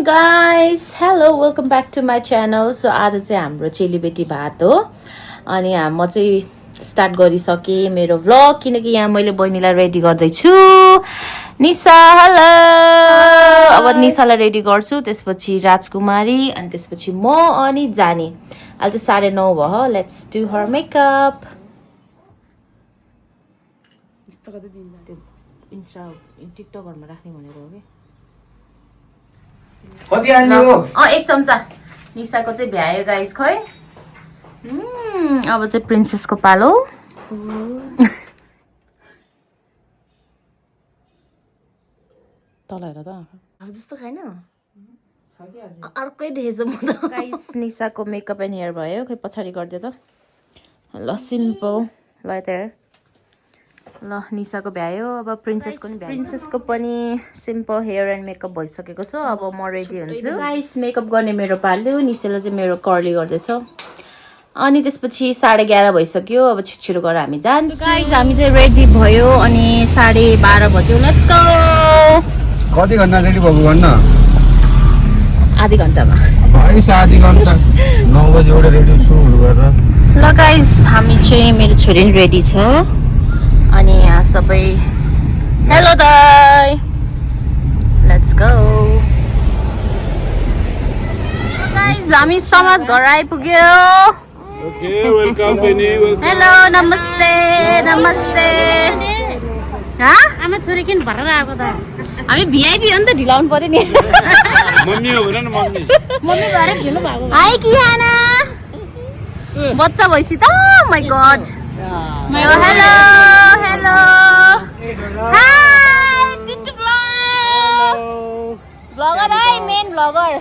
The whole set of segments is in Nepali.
guys, hello, welcome back to my channel. So आज चाहिँ हाम्रो चेलीबेटी भात हो अनि म चाहिँ स्टार्ट गरिसके मेरो भ्लग किनकि यहाँ मैले बहिनीलाई रेडी गर्दै छु. निशा हेलो. अब निशालाई रेडी गर्छु, त्यसपछि राजकुमारी अनि त्यसपछि म अनि जानी. अहिले चाहिँ 9:30 भयो. Let's do her makeup. यस्तो कतै दिन जान्थ्यो इन्स्टा टिकटकहरुमा राख्ने भनेको हो के. कति हाल्ने हो? एक चम्चा. निशाको चाहिँ भ्यायो गाइस खै. अब चाहिँ प्रिन्सेसको पालो. तल हेर त अब जस्तो छैन. अर्कै देखेछ म त. गाइस निशाको मेकअप एन्ड हेयर भयो. खै पछाडि गर्दै त. ल सिम्पल. ल त ल निशाको भ्यायो. अब प्रिन्सेसको नि भ्यायो. प्रिन्सेसको पनि सिम्पल हेयर एन्ड मेकअप भइसकेको छ. अब म रेडी हुन्छु. गाइस मेकअप गर्ने मेरो पालो. निशाले चाहिँ मेरो कर्ली गर्दैछ. अनि त्यसपछि 11:30 भइसक्यो. अब छिटो गरेर हामी जान्छौँ. गाइस हामी चाहिँ रेडी भयो अनि 12:30 बज्यो. Let's go. कति घण्टा रेडी भएको भन्न? आधी घण्टामा. भाइस आधी घण्टा 9 बजे एउटा रेडी सुरु हुनु गरेर. ल गाइस हामी चाहिँ मेरो छोरी रेडी छ अनि यहाँ सबै हेलो दाइ. Let's go. गाइस हामी समाज घर आइपुग्यो. ओके वेलकम बहिनी. हेलो नमस्ते नमस्ते. आमा छोरी किन भरेर आएको त? हामी भिआइपी हो नि त, ढिलाउनु पर्यो नि. मम्मी हो भन न मम्मी. मम्मी भएर ढिलो भएको. हाई किहाना. बच्चा भइसि त. My god. Hello hello. Hi Titu blog. Blogger है मेन ब्लगर.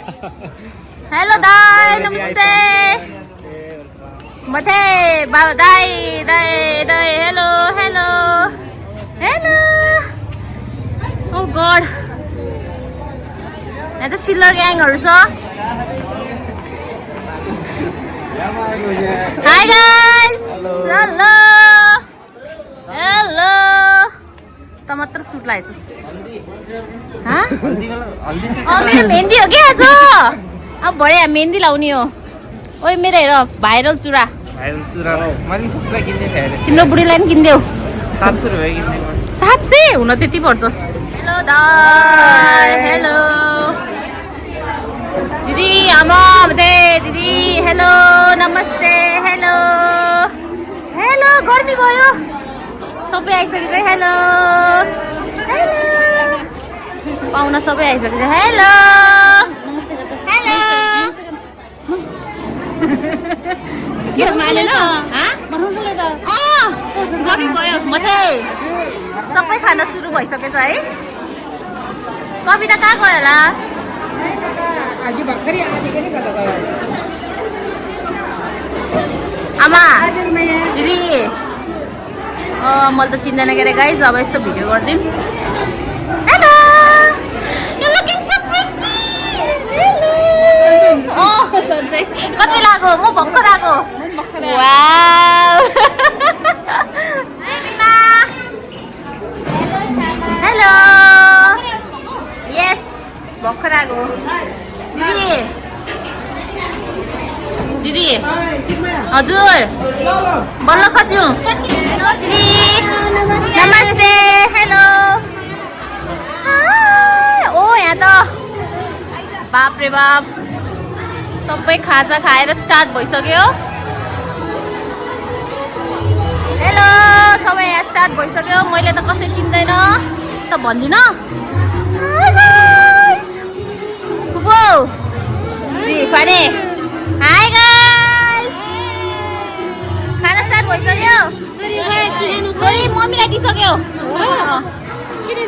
हेलो दाइ नमस्ते. मथे बाबा दाइ दाइ दाइ hello hello hello. Oh god. यहाँ चाहिँ चिल्लर ग्याङहरु छ. Hi guys. Hello hello. त मात्र सुट लगाएछस्. मेरो मेहन्दी हो क्या आज. अब भरे मेहन्दी लाउने हो. ओइ मेरो हेर भाइरल चुरा. तिम्रो बुढीलाई पनि किनिदेऊ. 700 रुपैयाँ किन्ने. 700 हुन त्यति पर्छ. हेलो दाइ हेलो. दिदी आमा दिदी हेलो नमस्ते हेलो हेलो. गर्मी भयो सबै आइसकेको. Hello hello. पाहुना सबै आइसकेको. Hello hello. के मानेन? गर्मी भयो म चाहिँ सबै खाना सुरु भइसकेछ है. कविता कहाँ गयो होला? आमा दिदी मैले त चिन्दैन के अरे गाइस. अब यस्तो भिडियो गरिदिउँ. Hello you looking so pretty. Hello. सन्चै कति लाग्यो? म भर्खर आएको. वाउ. हेलो यस भर्खर आएको. दिदी दिदी हजुर बल्ल खज्यौ. दिदी नमस्ते हेलो. ओ यहाँ त बाप रे बाप सबै खाजा खाएर स्टार्ट भइसक्यो. हेलो सबै यहाँ स्टार्ट भइसक्यो. मैले त कसै चिन्दैन त भन्दिन. फाने हाई गाइस. खाना स्टार्ट भइसक्यो. छोरी मम्मीलाई दिइसक्यो.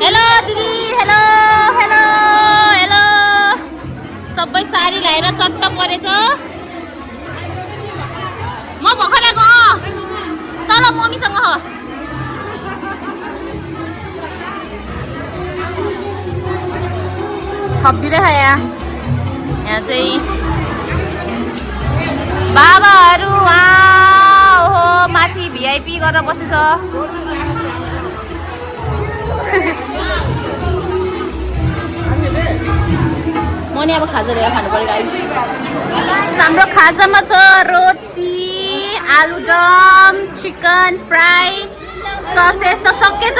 हेलो दिदी हेलो हेलो हेलो. सबै साडी लगाएर चट्ट परेछ. म भर्खर आएको. तल मम्मीसँग थपिदिँदै छ. यहाँ चाहिँ बाबाहरू हो माथि भिआइपी गरेर बसेछ. म नि अब खाजा लिएर खानु पर्यो गाइस हाम्रो खाजामा छ रोटी आलुदम चिकन फ्राई ससेज त सकेछ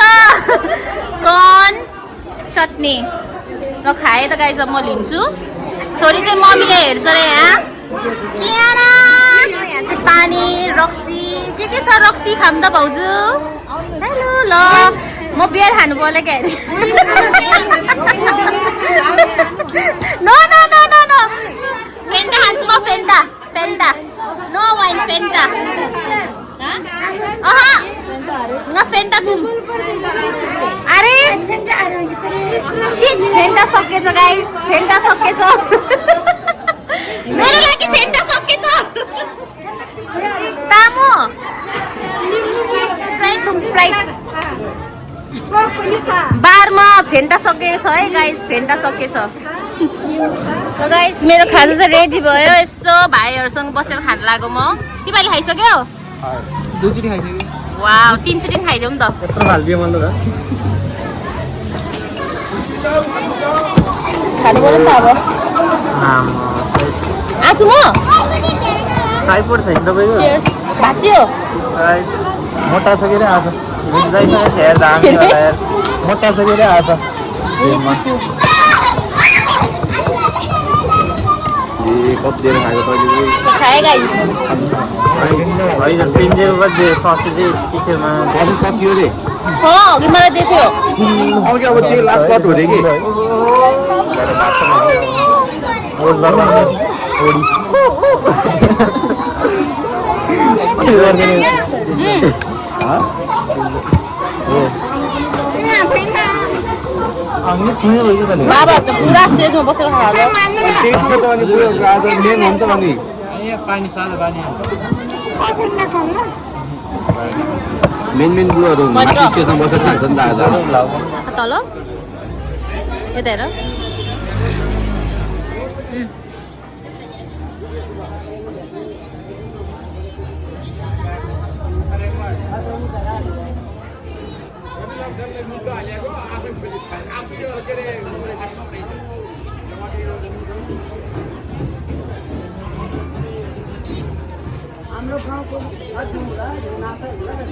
कर्न चटनी ल खाएँ त गाइस अब म लिन्छु छोरी चाहिँ मम्मीले हेर्छ रे यहाँ चाहिँ पानी रक्सी के छ रक्सी खाऊँ त भाउजू हेलो ल म बियर खानु पर्यो क्या no no no no no Fanta खान्छु म Fanta Fanta no wine Fanta न फेन्टा थुम अरे शिट फेन्टा सकेछ गाइस फेन्टा सकेछ मेरो लागि फेन्टा सकेछ तामो स्प्राइट थुम स्प्राइट बारमा फेन्टा सकेछ है गाइस फेन्टा सकेछ ल गाइस मेरो खाजा चाहिँ रेडी भयो यस्तो भाइहरूसँग बसेर खान लाग्यो म तिमीले खाइसक्यौ दुईचोटि खाइसक्यो वाउ तीनचोटि खाइदेऊ नि त यत्रो हालिदियो मलाई त खानु पर्यो नि त अब आछु म खाइपोर्ट छैन तपाईँको चियर्स भाँच्यो मोटा छ के रे आज जाइसक्यो हेर दामी होला यार मोटा छ के रे आज कति देर खाएको तैँले खाए गाइस होइन पिन्जेको बदले ससे चाहिँ के केमा अझै सकियो रे छ अघि मलाई दिएको थियो अघि अब त्यो लास्ट लट हो रे कि बाबा त पुरा स्टेजमा बसेर खायो मेन बुढोहरू माथि स्टेजमा बसेर खान्छ नि त आज तल यता हेर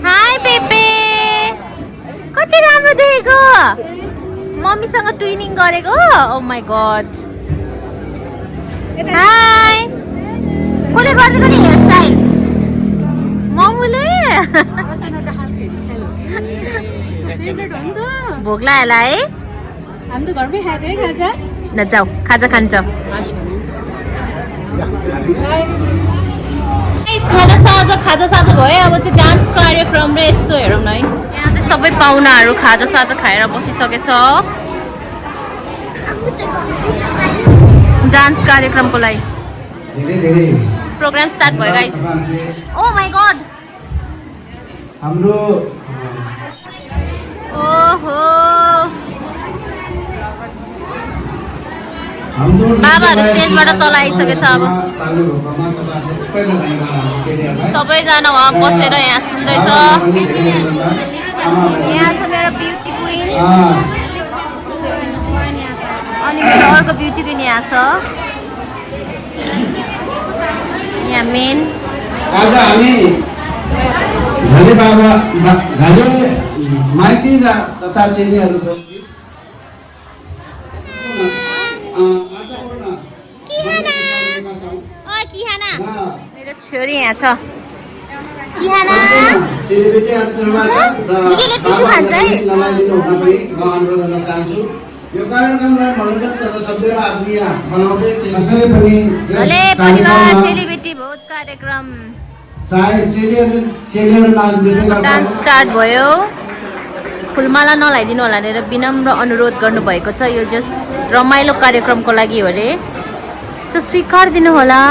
हाई पेपे कति राम्रो देखेको मम्मीसँग ट्विनिङ गरेको ओ माई गड हाई कसले गरिदिएको नि हेयर स्टाइल मम्मीले भोक लाग्यो है हामी त घरमै खाएको है खाजा ल जाऊ खाजा खान्छ खाजा साजा भयो अब चाहिँ डान्स कार्यक्रम र यस्तो हेरौँ न है यहाँ चाहिँ सबै पाहुनाहरू खाजा साजा खाएर बसिसकेछ डान्स कार्यक्रमको लागि प्रोग्राम स्टार्ट भयो गाइस ओ माई गॉड हाम्रो ओहो हाम्रो बाबाहरू स्टेजबाट तल आइसकेछ अब सबैजना उहाँ बसेर यहाँ सुन्दैछ यहाँ छ मेरो ब्युटी क्विन अनि मेरो अर्को ब्युटी क्विन यहाँ छ यहाँ मेन आज हामी घले बाबा घले माइती र तथा चेलीहरूको मेरो छोरी यहाँ छ किहाना चेलीबेटी अन्तर्गत दिदीले टिस्यु खान्छ है नलाइदिनु हुन पनि म अनुरोध गर्न चाहन्छु यो कार्यक्रमलाई मनोरञ्जन तथा सभ्य र आत्मीय बनाउँदै कसै पनि यस कार्यक्रममा चेलीबेटी भोज कार्यक्रम चाहे चेलीहरू नाच दिँदै गर्दा डान्स स्टार्ट भयो फुलमाला नलाइदिनु होला भनेर विनम्र अनुरोध गर्नुभएको छ यो जस्ट रमाइलो कार्यक्रमको लागि हो अरे सो स्वीकार दिनु होला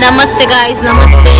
नमस्ते गाइस नमस्ते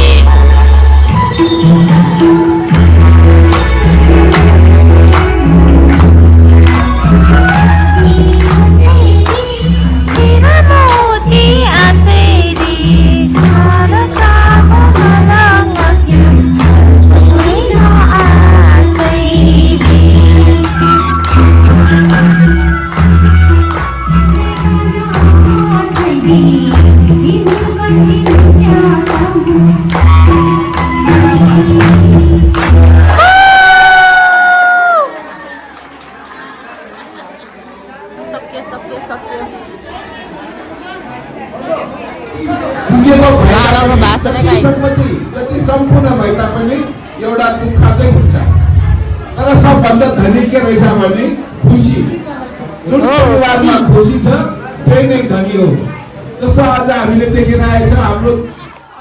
बाबाको भाषण गाई सम्पत्ति जति सम्पूर्ण भए तापनि एउटा दुःख चाहिँ हुन्छ तर सबभन्दा धनी के रहेछ भने खुसी जुन परिवारमा खुसी छ त्यही नै धनी हो जस्तो आज हामीले देखिरहेछ हाम्रो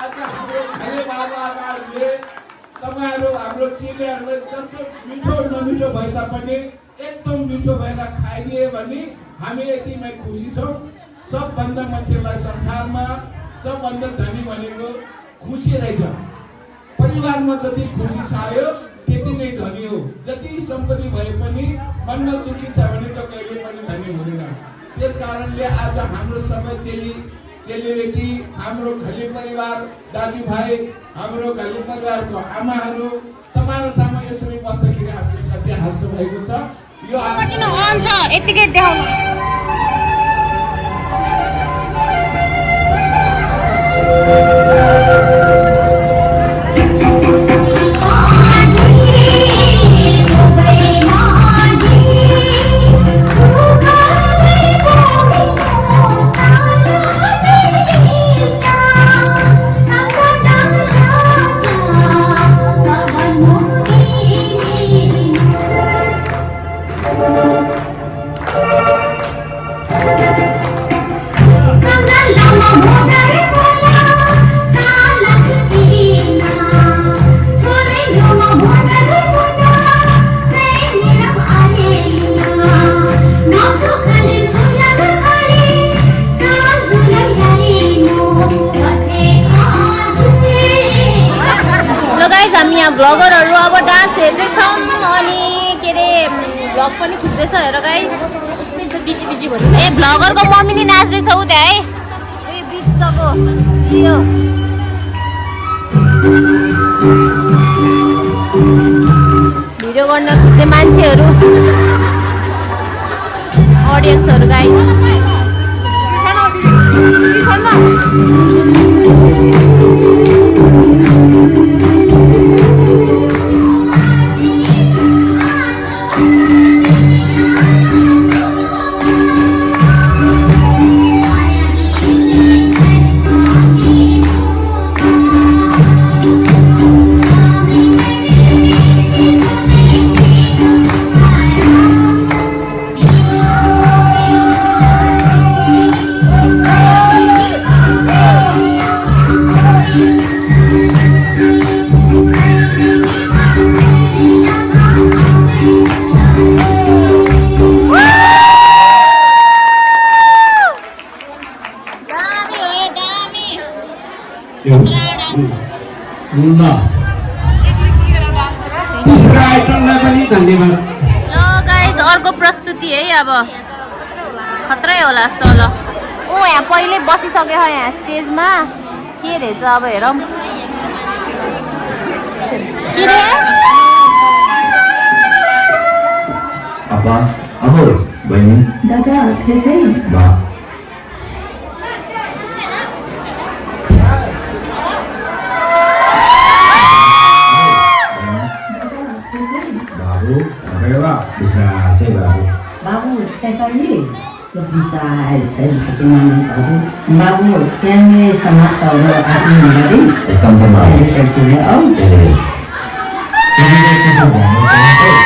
आज हाम्रो खाले बाबाहरूले तपाईहरु हाम्रो चिनेहरूले जस्तो मिठो नमिठो भए तापनि एकदम मिठो भएर खाइदिए भने हामी यतिमै खुसी छौं सबभन्दा मान्छेलाई संसारमा सबभन्दा धनी भनेको खुसी रहेछ परिवारमा जति खुसी छायो त्यति नै धनी हो जति सम्पत्ति भए पनि मनमा दुखी छ भने त कहिले पनि धनी हुँदैन त्यसकारणले आज हाम्रो सबै चेलीबेटी हाम्रो खली परिवार दाजुभाइ हाम्रो खली परिवारको आमाहरू तपाईहरु सामु यसरी बस्दाखेरि हामीले कति हर्ष भएको छ यो किन अन छ यतिकै देखाउनु भ्लगरहरु अब डान्स हेर्दैछौँ अनि के अरे भ्लग पनि खिच्दैछ हेर गाइस यस्तै छ बिजी बिजी भयो ए भ्लगरको मम्मी नि नाच्दैछ उ त्यहाँ है ए बिचको यो भिडियो गर्न खोज्ने मान्छेहरु ऑडियन्सहरु गाइस अर्को प्रस्तुति है अब खत्रै होला जस्तो ल ओ यहाँ पहिले बसिसक्यो छ यहाँ स्टेजमा के रहेछ अब हेरौँ के रे apa apa bani दादा फेरि ba baru apa ya bisa saya baru बाबु त्यहाँले bisa saya bagaimana tahu बाबु त्यहाँले समाजहरू आसन गरे एकदम teman त्यहाँले औ ini cerita banget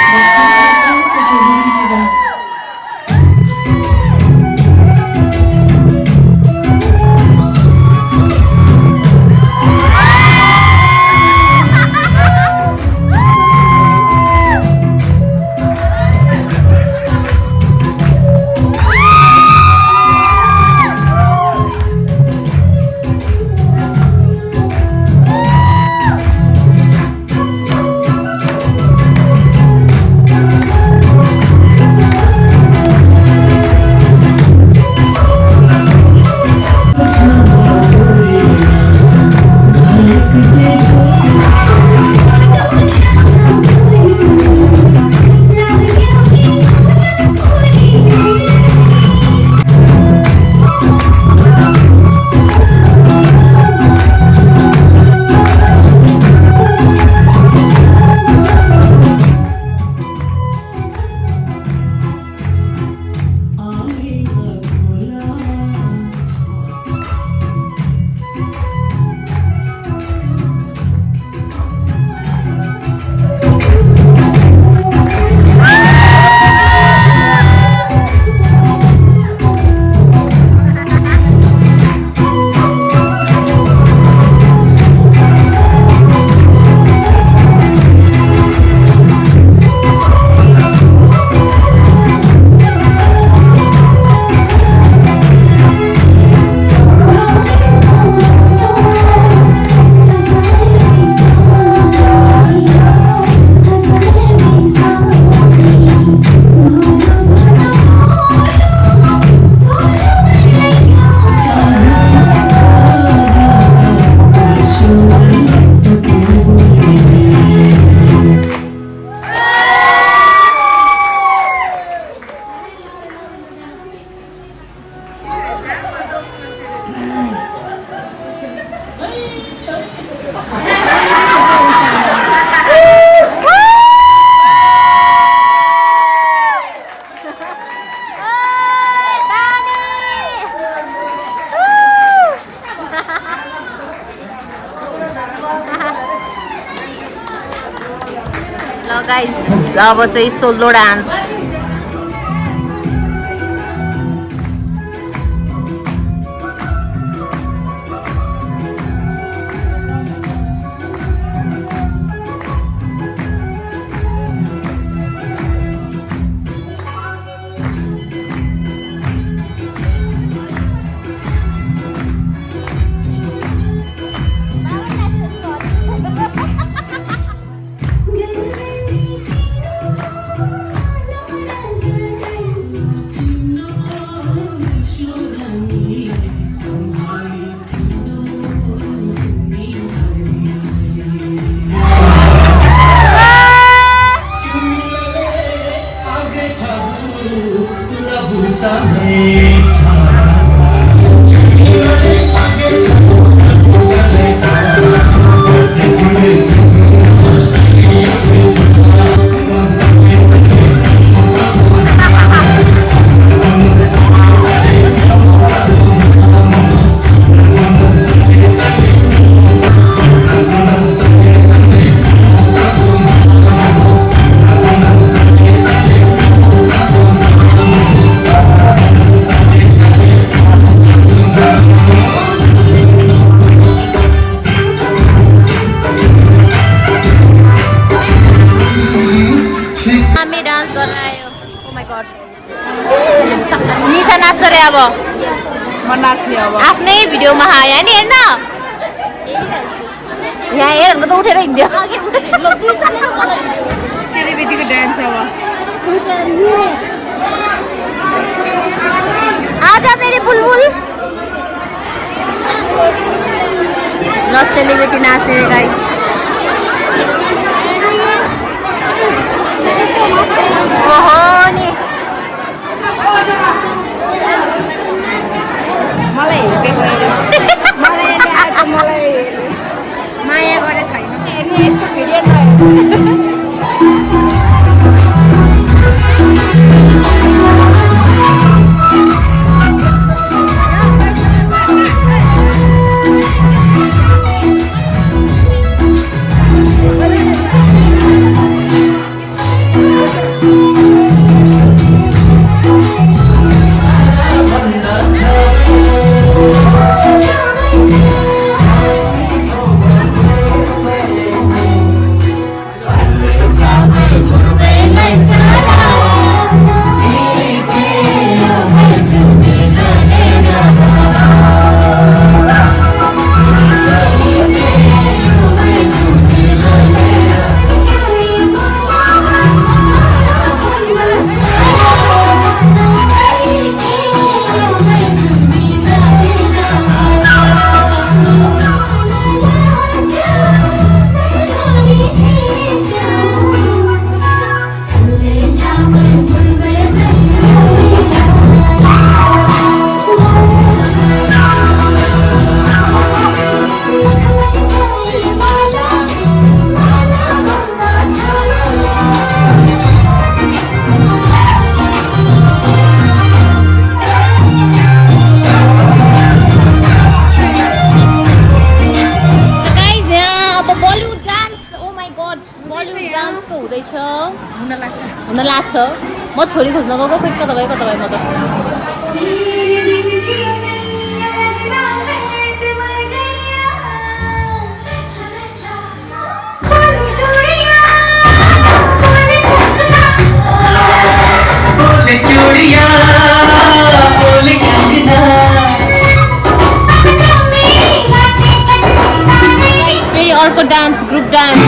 गाइस अब चाहिँ सोलो डान्स निशा नाच्छ रे अब म नाच्ने अब आफ्नै भिडियोमा यहाँ नि हेर्न यहाँ हेर त उठेर हिँड्यो चेलीबेटीको डान्स अब आजा मेरी बुलबुल ल चेलीबेटी नाच्ने गाइस ओहो नि मलाई हेपेको मलाई आज मलाई माया गरे छैन हेर्नु यसको भिडियो हुन लाग्छ म छोरी खोज्न गएको खोइ कता गयो म त फेरि अर्को dance group dance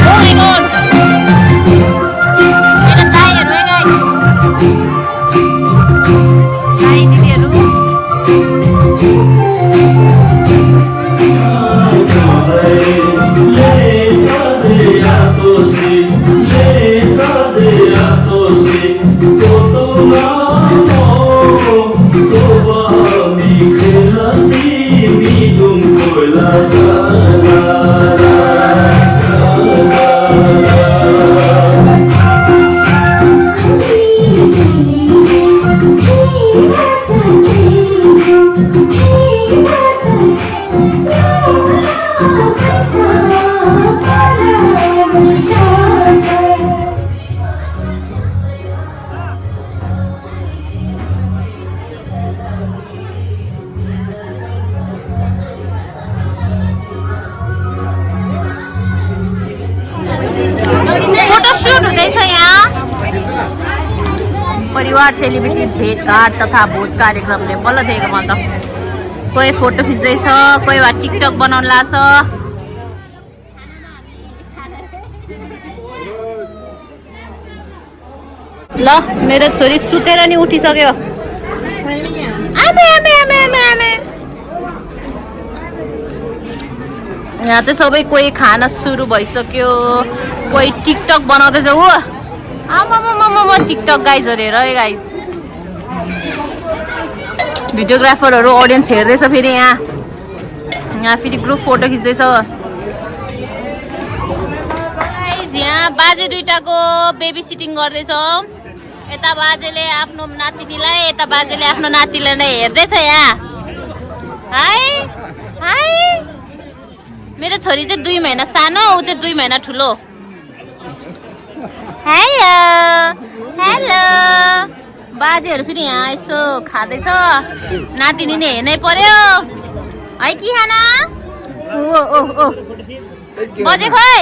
oh my god परिवार चेलीबेटी भेटघाट तथा भोज कार्यक्रमले बल्ल देखेको म त कोही फोटो खिच्दैछ कोही भए टिकटक बनाउन लाग्छ ल मेरो छोरी सुतेर नि उठिसक्यो यहाँ चाहिँ सबै कोही खाना सुरु भइसक्यो कोही टिकटक बनाउँदैछ ऊ आमामामामा टिकटक गाइज हेर है गाइज भिडियोग्राफरहरू अडियन्स हेर्दैछ फेरि यहाँ फेरि ग्रुप फोटो खिच्दैछ गाइज यहाँ बाजे दुइटाको बेबी सिटिङ गर्दैछ यता बाजेले आफ्नो नातिनीलाई यता बाजेले आफ्नो नातिलाई नै हेर्दैछ यहाँ हाई हाई मेरो छोरी चाहिँ 2 महिना सानो ऊ चाहिँ 2 महिना ठुलो हेलो हेलो बाजेहरू फेरि यहाँ यसो खाँदैछ नातिनी नै हेर्नै पर्यो है कि खाना ओ ओ ओ बजे खोइ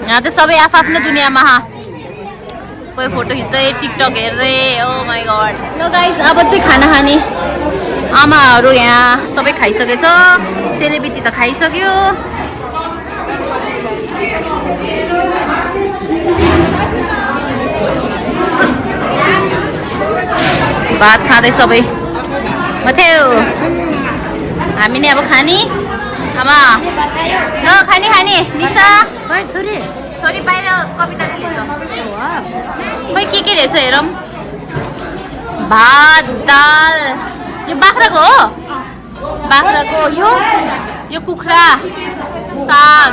यहाँ चाहिँ सबै आफ्नो दुनियाँमा कोही फोटो खिच्दै टिकटक हेर्दै ओ माई गड ल गाइस अब चाहिँ खाना खाने आमाहरू यहाँ सबै खाइसकेछ चेलीबेटी त खाइसक्यो भात खाँदै सबै मथ्यो हामी नै अब खाने आमा ल खाने निसा छोरी छोरी बाहिर कविताले लिन्छ खोइ के रहेछ हेरौँ भात दाल यो बाख्राको हो बाख्राको यो कुखुरा साग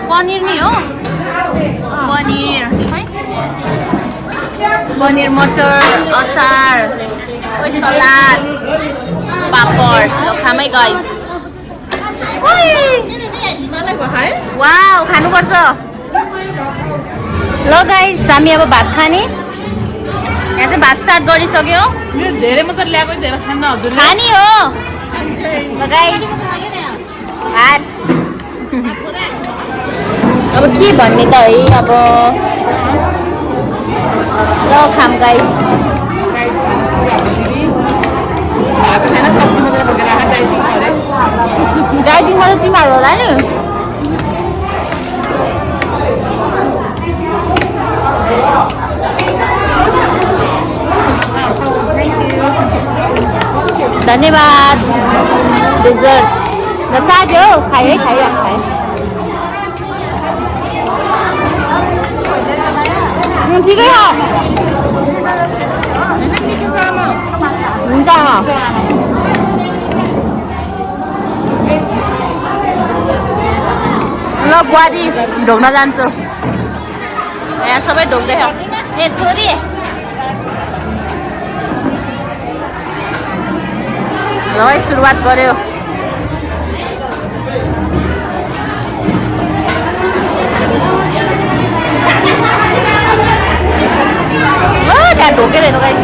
पनिर नि हो पनिर है पनिर मटर अचार कोही सलाद पापड ल खामै गाइस वाउ खानुपर्छ ल गाइस हामी अब भात खाने यहाँ चाहिँ भात स्टार्ट गरिसक्यो धेरै मात्र ल्याएको धेरै खान्न हजुर खानी हो ल गाइस भात अब के भन्ने त है अब ल खाम गाइस डाइटिङमा त तिमीहरू होला नि धन्यवाद डेजर्ट ल चाह्यो खाए खाइराख खाए ठिकै हो हुन्छ ल बुहारी ढोग्न जान्छु यहाँ सबै ढोग्दैछ ए छोरी ल है सुरुवात गर्यो त्यहाँ ढोकेर हेर्नु गाइस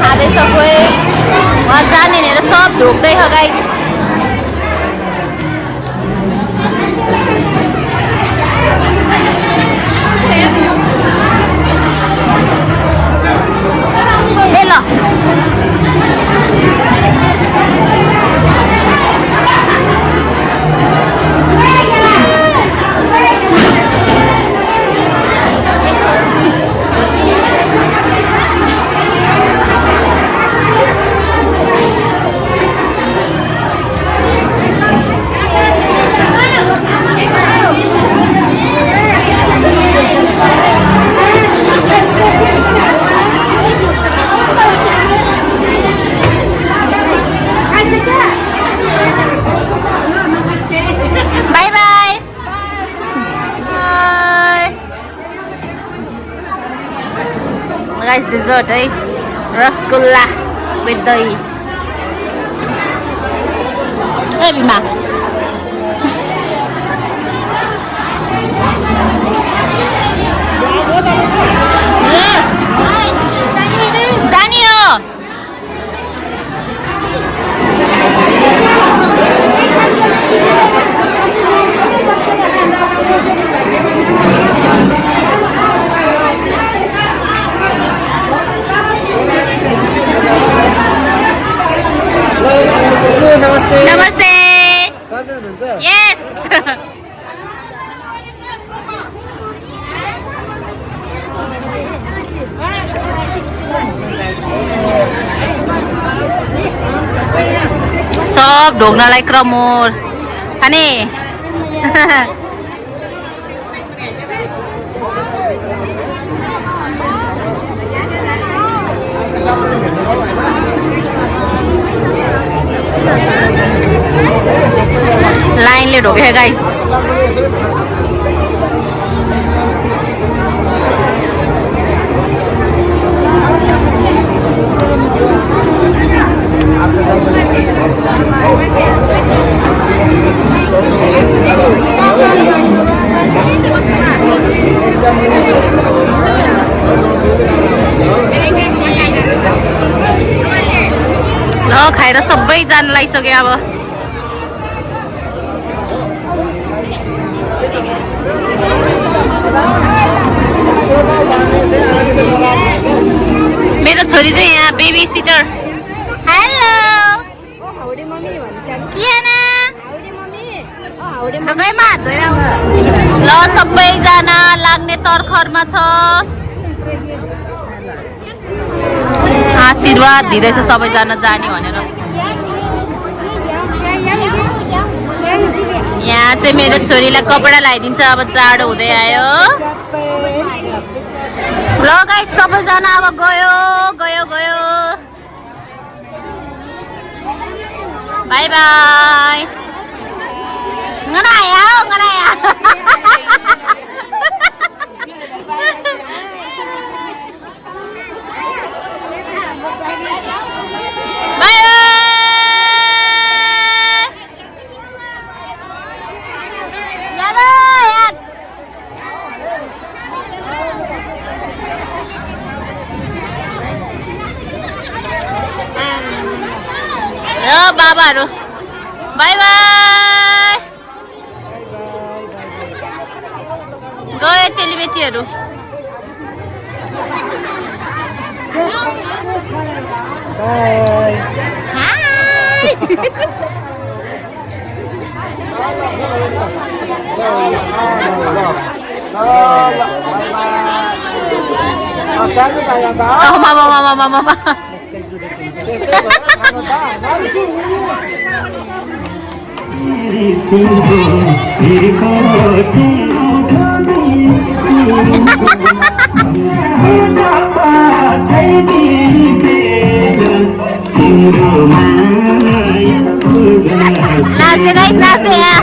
खाँदैछ कोही उहाँ जाने हेरेर सब ढोक्दैछ गाइस ए ल dessert है रसगुल्ला with दही ए बिमा जानी हो नमस्ते नमस्ते सन्चै हुनुहुन्छ यस सब ढोग्नलाई क्रमोर अनि लाइनले ढोक्यो गाइस ल खाएर सबै जान लागिसक्यो अब मेरो छोरी चाहिँ यहाँ बेबी सिटर हेलो ल सबैजना लाग्ने तर्खरमा छ आशीर्वाद दिँदैछ सबैजना जाने भनेर यहाँ चाहिँ मेरो छोरीलाई कपडा लगाइदिन्छ अब जाडो हुँदै आयो ल गाइस सबैजना अब गयो गयो गयो बाई बाई nganaया nganaया bye bye Yalo yan Yo babaru bye bye गयो चेलीबेटीहरू नाचते गाइस नाचते यहाँ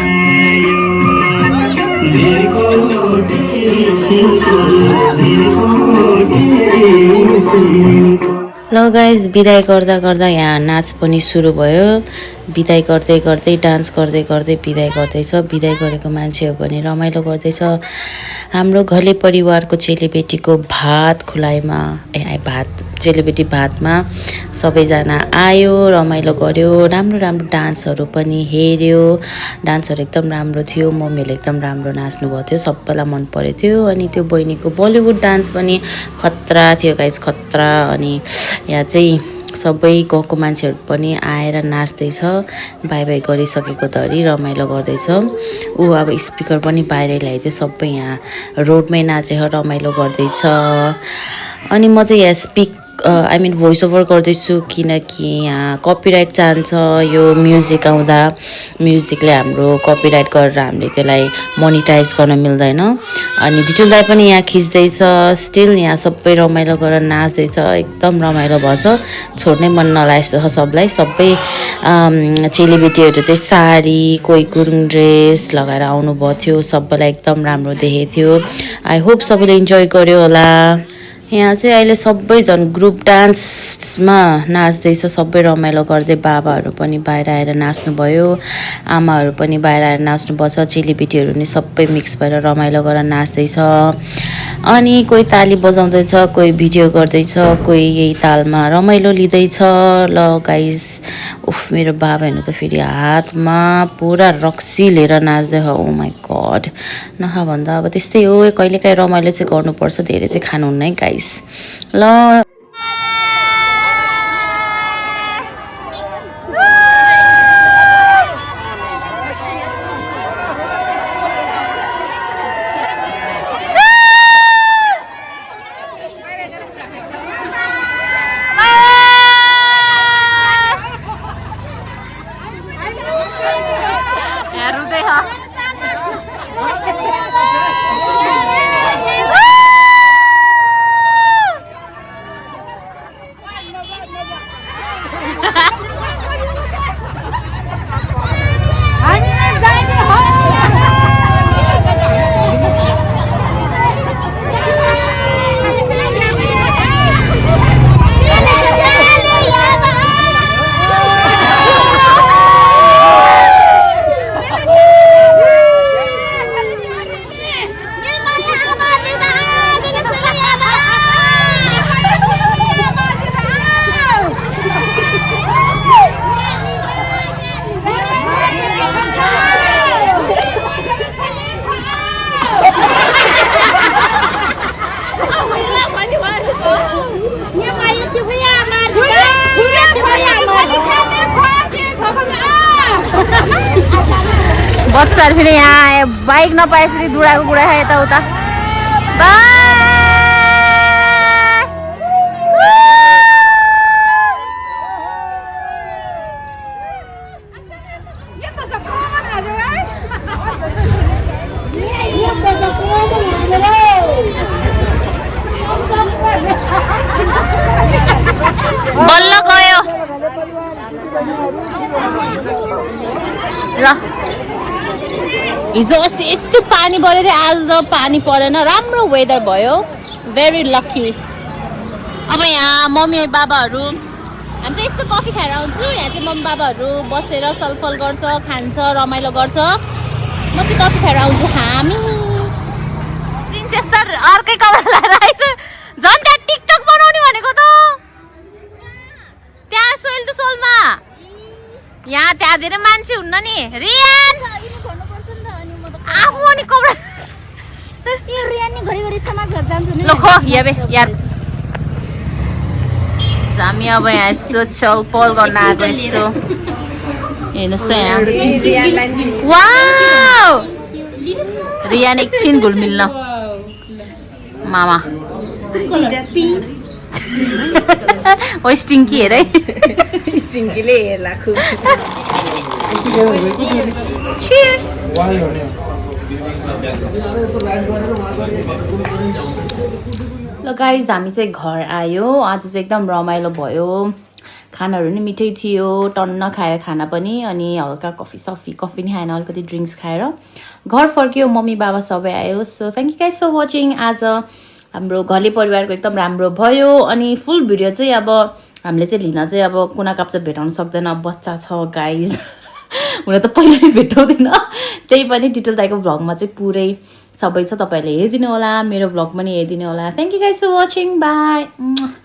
ल गाइस बिदाई गर्दा गर्दा यहाँ नाच पनि सुरु भयो बिदाई गर्दै गर्दै डान्स गर्दै गर्दै बिदाई गर्दैछ बिदाई गरेको मान्छेहरू पनि रमाइलो गर्दैछ हाम्रो घले परिवारको चेलीबेटीको भात खुलाइमा भात चेलीबेटी भातमा सबैजना आयो रमाइलो गर्यो राम्रो राम्रो डान्सहरू पनि हेर्यो डान्सहरू एकदम राम्रो थियो मम्मीले एकदम राम्रो नाच्नु भएको थियो सबैलाई मन परेको थियो अनि त्यो बहिनीको बलिउड डान्स पनि खतरा थियो गाइस खतरा अनि यहाँ चाहिँ सबै गाउँको मान्छेहरू पनि आएर नाच्दैछ बाई बाई गरिसकेको धरि रमाइलो गर्दैछ ऊ अब स्पिकर पनि बाहिरै ल्याइदियो सबै यहाँ रोडमै नाचेर रमाइलो गर्दैछ अनि म चाहिँ यहाँ आई मिन भोइस ओभर गर्दैछु किनकि यहाँ कपिराइट चाहन्छ यो म्युजिक आउँदा म्युजिकले हाम्रो कपिराइट गरेर हामीले त्यसलाई मोनिटाइज गर्न मिल्दैन अनि डिटेललाई पनि यहाँ खिच्दैछ स्टिल यहाँ सबै रमाइलो गरेर नाच्दैछ एकदम रमाइलो भएछ छोड्नै मन नलागेको सबलाई सबै चेलीबेटीहरू चाहिँ साडी कोही गुरुङ ड्रेस लगाएर आउनुभएको थियो सबैलाई एकदम राम्रो देखेको थियो आई होप सबैले इन्जोय गर्यो होला यहाँ चाहिँ अहिले सबैजना ग्रुप डान्समा नाच्दैछ सबै रमाइलो गर्दै बाबाहरू पनि बाहिर आएर नाच्नुभयो आमाहरू पनि बाहिर आएर नाच्नुपर्छ चेलीबेटीहरू नि सबै मिक्स भएर रमाइलो गरेर नाच्दैछ अनि कोही ताली बजाउँदैछ कोही भिडियो गर्दैछ कोही यही तालमा रमाइलो लिँदैछ ल गाइस उफ मेरो बाबा हेर्नु त फेरि हातमा पुरा रक्सी लिएर नाच्दै हो ओ माई गड नखा भन्दा अब त्यस्तै हो कहिलेकाहीँ रमाइलो चाहिँ गर्नुपर्छ धेरै चाहिँ खानुहुन्न है गाइस ल बच्चाहरू फेरि यहाँ बाइक नपाएपछि डुडाको गुडा खायो यताउता बल्ल गयो ल हिजो अस्ति यस्तो पानी परेको थियो आज त पानी परेन राम्रो वेदर भयो भेरी लकी अब यहाँ मम्मी बाबाहरू हामी चाहिँ यस्तो कफी खाएर आउँछु यहाँ चाहिँ मम्मी बाबाहरू बसेर सलफल गर्छ खान्छ रमाइलो गर्छ म चाहिँ कफी खाएर आउँछु हामी प्रिन्सेस त अर्कै कपडा लगाएर आइछ झन् त्यहाँ टिकटक बनाउने भनेको त त्यहाँ सोइल टु सोलमा यहाँ त्यहाँ धेरै मान्छे हुन्न नि रियान आफू अनि कपडा यो रियान घरिघरि समाज घर जान्छु नि ल खो याबे यार हामी अब यहाँ यसो चलपल गर्न आएको यसो हेर्नुहोस् त यहाँ वाउ रियान एकछिन घुलमिल्न मामा ओ स्टिङ्की हेर है स्टिङ्कीले हेर्ला खुब Cheers. ल गाइज हामी चाहिँ घर आयो आज चाहिँ एकदम रमाइलो भयो खानाहरू नि मिठै थियो टन्न खायो खाना पनि अनि हल्का कफी नि खाएन अलिकति ड्रिङ्क्स खाएर घर फर्क्यो मम्मी बाबा सबै आयो so thank you guys for watching आज हाम्रो घरले परिवारको एकदम राम्रो भयो अनि फुल भिडियो चाहिँ अब हामीले चाहिँ लिन चाहिँ अब कुना काप्चा भेटाउन सक्दैन बच्चा छ गाइज हुन त पहिला नै भेटाउँदैन त्यही पनि डिटेल दाइको भ्लगमा चाहिँ पुरै सबै छ तपाईँहरूले हेरिदिनु होला मेरो भ्लग पनि हेरिदिनु होला thank you guys for watching by